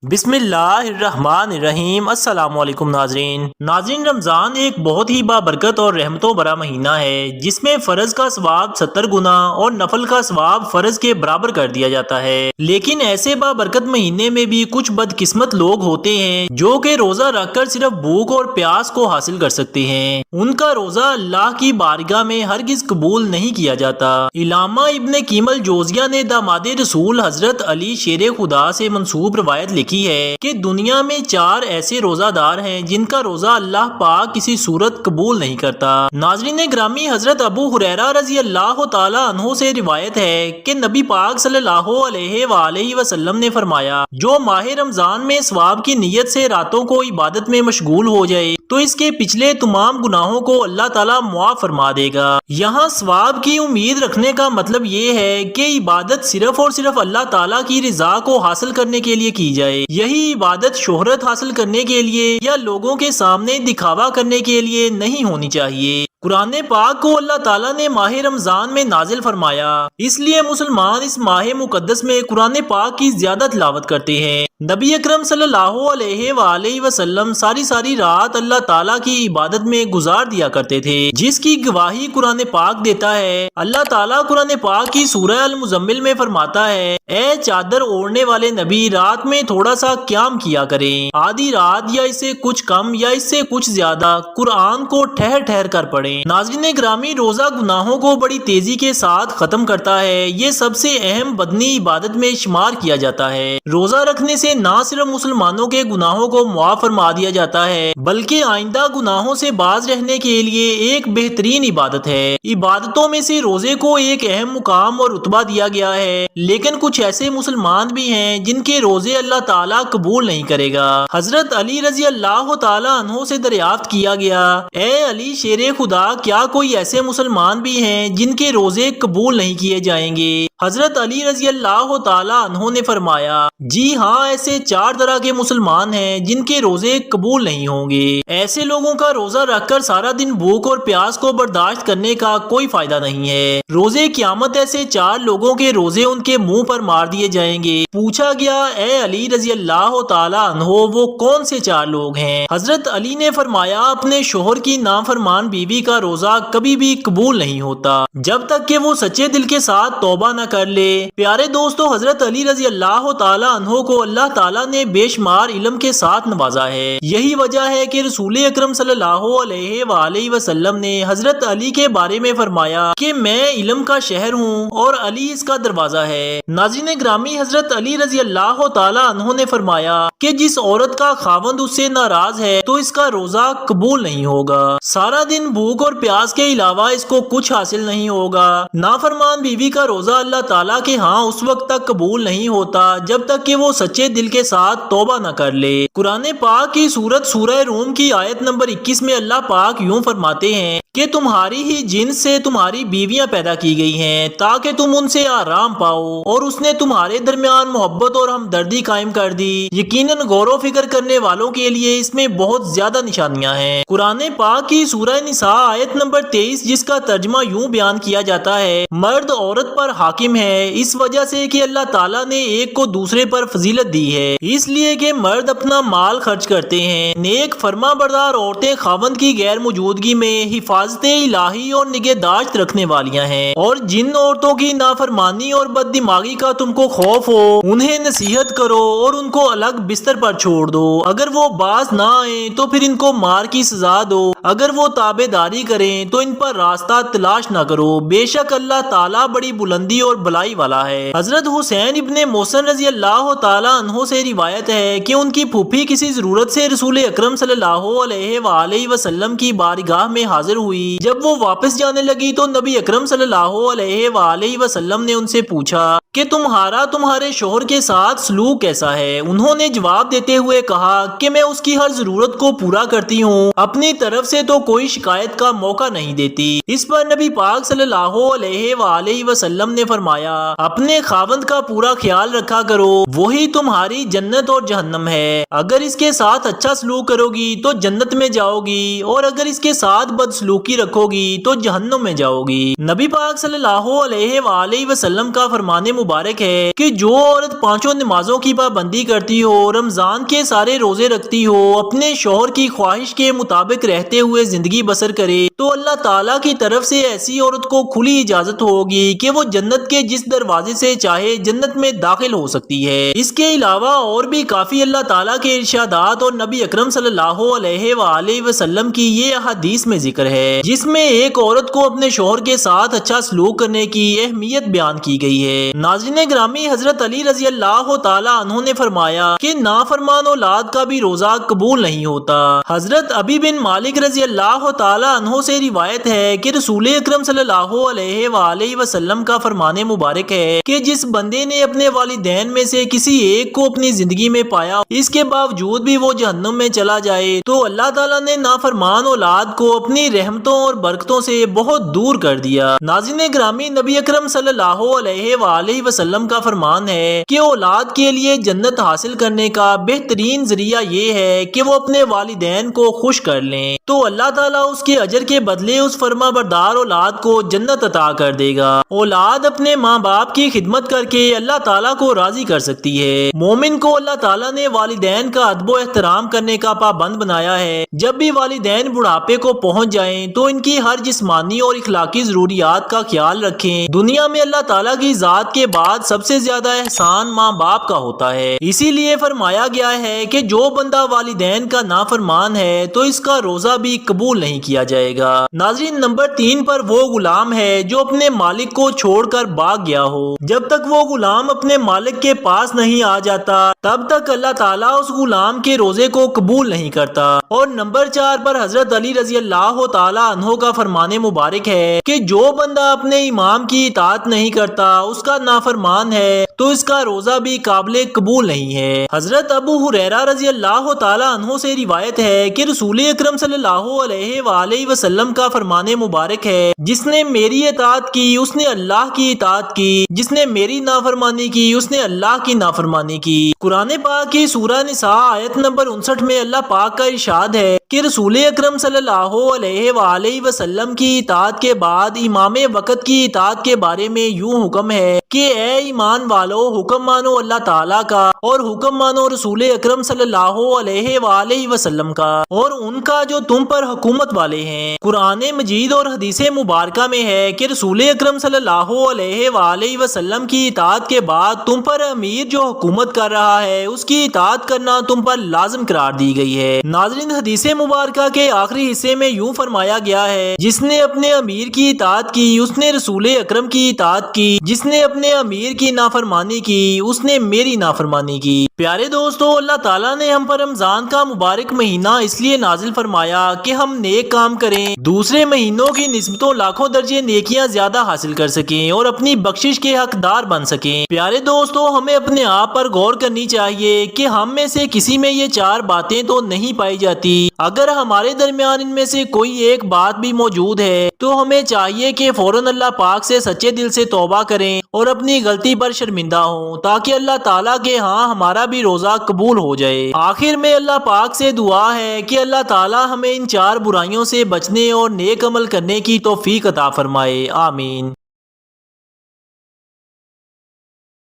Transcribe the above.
بسم اللہ الرحمن الرحیم۔ السلام علیکم ناظرین، رمضان ایک بہت ہی بابرکت اور رحمتوں بھرا مہینہ ہے جس میں فرض کا ثواب 70 گنا اور نفل کا ثواب فرض کے برابر کر دیا جاتا ہے۔ لیکن ایسے بابرکت مہینے میں بھی کچھ بدقسمت لوگ ہوتے ہیں جو کہ روزہ رکھ کر صرف بھوک اور پیاس کو حاصل کر سکتے ہیں۔ ان کا روزہ اللہ کی بارگاہ میں ہرگز قبول نہیں کیا جاتا۔ علامہ ابن قیم الجوزیہ نے داماد رسول حضرت علی شیر خدا سے منسوب روایت لکھی ہے کہ دنیا میں 4 ایسے روزہ دار ہیں جن کا روزہ اللہ پاک کسی صورت قبول نہیں کرتا۔ ناظرین گرامی، حضرت ابو ہریرہ رضی اللہ تعالی عنہ سے روایت ہے کہ نبی پاک صلی اللہ علیہ وآلہ وسلم نے فرمایا، جو ماہ رمضان میں ثواب کی نیت سے راتوں کو عبادت میں مشغول ہو جائے تو اس کے پچھلے تمام گناہوں کو اللہ تعالیٰ معاف فرما دے گا۔ یہاں ثواب کی امید رکھنے کا مطلب یہ ہے کہ عبادت صرف اور صرف اللہ تعالیٰ کی رضا کو حاصل کرنے کے لیے کی جائے۔ یہی عبادت شہرت حاصل کرنے کے لیے یا لوگوں کے سامنے دکھاوا کرنے کے لیے نہیں ہونی چاہیے۔ قرآن پاک کو اللہ تعالیٰ نے ماہ رمضان میں نازل فرمایا، اس لیے مسلمان اس ماہ مقدس میں قرآن پاک کی زیادہ تلاوت کرتے ہیں۔ نبی اکرم صلی اللہ علیہ وآلہ وسلم ساری رات اللہ تعالیٰ کی عبادت میں گزار دیا کرتے تھے، جس کی گواہی قرآن پاک دیتا ہے۔ اللہ تعالیٰ قرآن پاک کی سورہ المزمل میں فرماتا ہے، اے چادر اوڑھنے والے نبی، رات میں تھوڑا سا قیام کیا کریں، آدھی رات یا اس سے کچھ کم یا اس سے کچھ زیادہ قرآن کو ٹھہر ٹھہر کر پڑھیں۔ ناظرین گرامی، روزہ گناہوں کو بڑی تیزی کے ساتھ ختم کرتا ہے۔ یہ سب سے اہم بدنی عبادت میں شمار کیا جاتا ہے۔ روزہ رکھنے سے نہ صرف مسلمانوں کے گناہوں کو معاف فرما دیا جاتا ہے بلکہ آئندہ گناہوں سے باز رہنے کے لیے ایک بہترین عبادت ہے۔ عبادتوں میں سے روزے کو ایک اہم مقام اور رتبہ دیا گیا ہے، لیکن کچھ ایسے مسلمان بھی ہیں جن کے روزے اللہ تعالیٰ قبول نہیں کرے گا۔ حضرت علی رضی اللہ تعالیٰ عنہ سے دریافت کیا گیا، اے علی شیر خدا، کیا کوئی ایسے مسلمان بھی ہیں جن کے روزے قبول نہیں کیے جائیں گے؟ حضرت علی رضی اللہ تعالیٰ عنہ نے فرمایا، جی ہاں، ایسے 4 طرح کے مسلمان ہیں جن کے روزے قبول نہیں ہوں گے۔ ایسے لوگوں کا روزہ رکھ کر سارا دن بھوک اور پیاس کو برداشت کرنے کا کوئی فائدہ نہیں ہے۔ روزے قیامت ایسے 4 لوگوں کے روزے ان کے منہ پر مار دیے جائیں گے۔ پوچھا گیا، اے علی رضی اللہ تعالیٰ عنہ، وہ کون سے 4 لوگ ہیں؟ حضرت علی نے فرمایا، اپنے شوہر کی نافرمان بیوی کا روزہ کبھی بھی قبول نہیں ہوتا جب تک کہ وہ سچے دل کے ساتھ توبہ نہ کر لے۔ پیارے دوستو، حضرت علی رضی اللہ تعالیٰ عنہ کو اللہ تعالیٰ نے بے شمار علم کے ساتھ نوازا ہے۔ یہی وجہ ہے کہ رسول اکرم صلی اللہ علیہ وآلہ وسلم نے حضرت علی کے بارے میں فرمایا کہ میں علم کا شہر ہوں اور علی اس کا دروازہ ہے۔ ناظرین گرامی، حضرت علی رضی اللہ تعالیٰ عنہ نے فرمایا کہ جس عورت کا خاوند اس سے ناراض ہے تو اس کا روزہ قبول نہیں ہوگا۔ سارا دن بھوک اور پیاس کے علاوہ اس کو کچھ حاصل نہیں ہوگا۔ نافرمان بیوی کا روزہ اللہ تعالیٰ کے ہاں اس وقت تک قبول نہیں ہوتا جب تک کہ وہ سچے دل کے ساتھ توبہ نہ کر لے۔ قرآن پاک کی سورہ روم کی آیت نمبر 21 میں اللہ پاک یوں فرماتے ہیں کہ تمہاری ہی جنس سے تمہاری بیویاں پیدا کی گئی ہیں تاکہ تم ان سے آرام پاؤ، اور اس نے تمہارے درمیان محبت اور ہمدردی قائم کر دی۔ یقیناً غور و فکر کرنے والوں کے لیے اس میں بہت زیادہ نشانیاں ہیں۔ قرآن پاک کی سورہ نساء آیت نمبر 23، جس کا ترجمہ یوں بیان کیا جاتا ہے، مرد عورت پر حاکم ہے اس وجہ سے کہ اللہ تعالیٰ نے ایک کو دوسرے پر فضیلت دی ہے، اس لیے کہ مرد اپنا مال خرچ کرتے ہیں۔ نیک فرما بردار عورتیں خاوند کی غیر موجودگی میں حفاظت الہی اور نگہداشت رکھنے والیاں ہیں، اور جن عورتوں کی نافرمانی اور بد دماغی کا تم کو خوف ہو انہیں نصیحت کرو اور ان کو الگ بستر پر چھوڑ دو۔ اگر وہ باز نہ آئیں تو پھر ان کو مار کی سزا دو، اگر وہ تابع داری کریں تو ان پر راستہ تلاش نہ کرو، بے شک اللہ تعالیٰ بڑی بلندی اور بلائی والا ہے۔ حضرت حسین ابن محسن رضی اللہ تعالیٰ عنہ سے روایت ہے کہ ان کی پھوپھی کسی ضرورت سے رسول اکرم صلی اللہ علیہ وآلہ وسلم کی بارگاہ میں حاضر ہوئی۔ جب وہ واپس جانے لگی تو نبی اکرم صلی اللہ علیہ وآلہ وسلم نے ان سے پوچھا کہ تمہارے شوہر کے ساتھ سلوک کیسا ہے؟ انہوں نے جواب دیتے ہوئے کہا کہ میں اس کی ہر ضرورت کو پورا کرتی ہوں، اپنی طرف سے تو کوئی شکایت کا موقع نہیں دیتی۔ اس پر نبی پاک صلی اللہ علیہ وآلہ وسلم نے فرمایا، اپنے خاوند کا پورا خیال رکھا کرو، وہی تمہاری جنت اور جہنم ہے۔ اگر اس کے ساتھ اچھا سلوک کرو گی تو جنت میں جاؤ گی، اور اگر اس کے ساتھ بد سلوکی رکھو گی تو جہنم میں جاؤ گی۔ نبی پاک صلی اللہ علیہ وآلہ وسلم کا فرمان مبارک ہے کہ جو عورت پانچوں نمازوں کی پابندی کرتی ہو، رمضان کے سارے روزے رکھتی ہو، اپنے شوہر کی خواہش کے مطابق رہتے ہوئے زندگی بسر کرے تو اللہ تعالیٰ کی طرف سے ایسی عورت کو کھلی اجازت ہوگی کہ وہ جنت کے جس دروازے سے چاہے جنت میں داخل ہو سکتی ہے۔ اس کے علاوہ اور بھی کافی اللہ تعالیٰ کے ارشادات اور نبی اکرم صلی اللہ علیہ وآلہ وسلم کی یہ احادیث میں ذکر ہے، جس میں ایک عورت کو اپنے شوہر کے ساتھ اچھا سلوک کرنے کی اہمیت بیان کی گئی ہے۔ ناظرین گرامی، حضرت علی رضی اللہ تعالیٰ عنہ نے فرمایا کہ نافرمان اولاد کا بھی روزہ قبول نہیں ہوتا۔ حضرت ابی بن مالک رضی اللہ تعالیٰ عنہ سے روایت ہے کہ رسول اکرم صلی اللہ علیہ وآلہ وسلم کا فرمان مبارک ہے کہ جس بندے نے اپنے والدین میں سے کسی ایک کو اپنی زندگی میں پایا، اس کے باوجود بھی وہ جہنم میں چلا جائے تو اللہ تعالیٰ نے نافرمان اولاد کو اپنی رحمتوں اور برکتوں سے بہت دور کر دیا۔ ناظرین گرامی، نبی اکرم صلی اللہ علیہ وآلہ وسلم کا فرمان ہے کہ اولاد کے لیے جنت حاصل کرنے کا بہترین ذریعہ یہ ہے کہ وہ اپنے والدین کو خوش کر لیں، تو اللہ تعالیٰ اس کے اجر کے بدلے اس فرما بردار اولاد کو جنت عطا کر دے گا۔ اولاد اپنے ماں باپ کی خدمت کر کے اللہ تعالیٰ کو راضی کر سکتی ہے۔ مومن کو اللہ تعالیٰ نے والدین کا ادب و احترام کرنے کا پابند بنایا ہے۔ جب بھی والدین بڑھاپے کو پہنچ جائیں تو ان کی ہر جسمانی اور اخلاقی ضروریات کا خیال رکھیں۔ دنیا میں اللہ تعالیٰ کی ذات کے بعد سب سے زیادہ احسان ماں باپ کا ہوتا ہے، اسی لیے فرمایا گیا ہے کہ جو بندہ والدین کا نافرمان ہے تو اس کا روزہ بھی قبول نہیں کیا جائے گا۔ ناظرین، نمبر 3 پر وہ غلام ہے جو اپنے مالک کو چھوڑ کر بھاگ گیا ہو۔ جب تک وہ غلام اپنے مالک کے پاس نہیں آ جاتا تب تک اللہ تعالیٰ اس غلام کے روزے کو قبول نہیں کرتا۔ اور نمبر 4 پر حضرت علی رضی اللہ تعالیٰ عنہ کا فرمان مبارک ہے کہ جو بندہ اپنے امام کی اطاعت نہیں کرتا، اس کا نافرمان ہے تو اس کا روزہ بھی قابل قبول نہیں ہے۔ حضرت ابو ہریرہ رضی اللہ تعالیٰ عنہ سے روایت ہے کہ رسول اکرم صلی اللہ علیہ وآلہ وسلم کا فرمان مبارک ہے، جس نے میری اطاعت کی اس نے اللہ کی اطاعت کی، جس نے میری نافرمانی کی اس نے اللہ کی نافرمانی کی۔ قرآن پاک کی سورہ نساء آیت نمبر 59 میں اللہ پاک کا ارشاد ہے کہ رسول اکرم صلی اللہ علیہ وآلہ وسلم کی اطاعت کے بعد امام وقت کی اطاعت کے بارے میں یوں حکم ہے کہ اے ایمان والو، حکم مانو اللہ تعالیٰ کا اور حکم مانو رسول اکرم صلی اللہ علیہ وآلہ وسلم کا اور ان کا جو تم پر حکومت والے ہیں۔ قرآن مجید اور حدیث مبارکہ میں ہے کہ رسول اکرم صلی اللہ علیہ وآلہ وسلم کی اطاعت کے بعد تم پر امیر جو حکومت کر رہا ہے اس کی اطاعت کرنا تم پر لازم قرار دی گئی ہے۔ ناظرین، حدیث مبارکہ کے آخری حصے میں یوں فرمایا گیا ہے، جس نے اپنے امیر کی اطاعت کی اس نے رسول اکرم کی اطاعت کی، جس نے اپنے امیر کی نافرمانی کی اس نے میری نافرمانی کی۔ پیارے دوستو، اللہ تعالیٰ نے ہم پر رمضان کا مبارک مہینہ اس لیے نازل فرمایا کہ ہم نیک کام کریں، دوسرے مہینوں کی نسبتوں لاکھوں درجے نیکیاں زیادہ حاصل کر سکیں اور اپنی بخشش کے حقدار بن سکیں۔ پیارے دوستو، ہمیں اپنے آپ پر غور کرنی چاہیے کہ ہم میں سے کسی میں یہ 4 باتیں تو نہیں پائی جاتی۔ اگر ہمارے درمیان ان میں سے کوئی ایک بات بھی موجود ہے تو ہمیں چاہیے کہ فوراً اللہ پاک سے سچے دل سے توبہ کریں اور اپنی غلطی پر شرمندہ ہوں تاکہ اللہ تعالیٰ کے ہاں ہمارا بھی روزہ قبول ہو جائے۔ آخر میں اللہ پاک سے دعا ہے کہ اللہ تعالیٰ ہمیں ان 4 برائیوں سے بچنے اور نیک عمل کرنے کی توفیق عطا فرمائے۔ آمین۔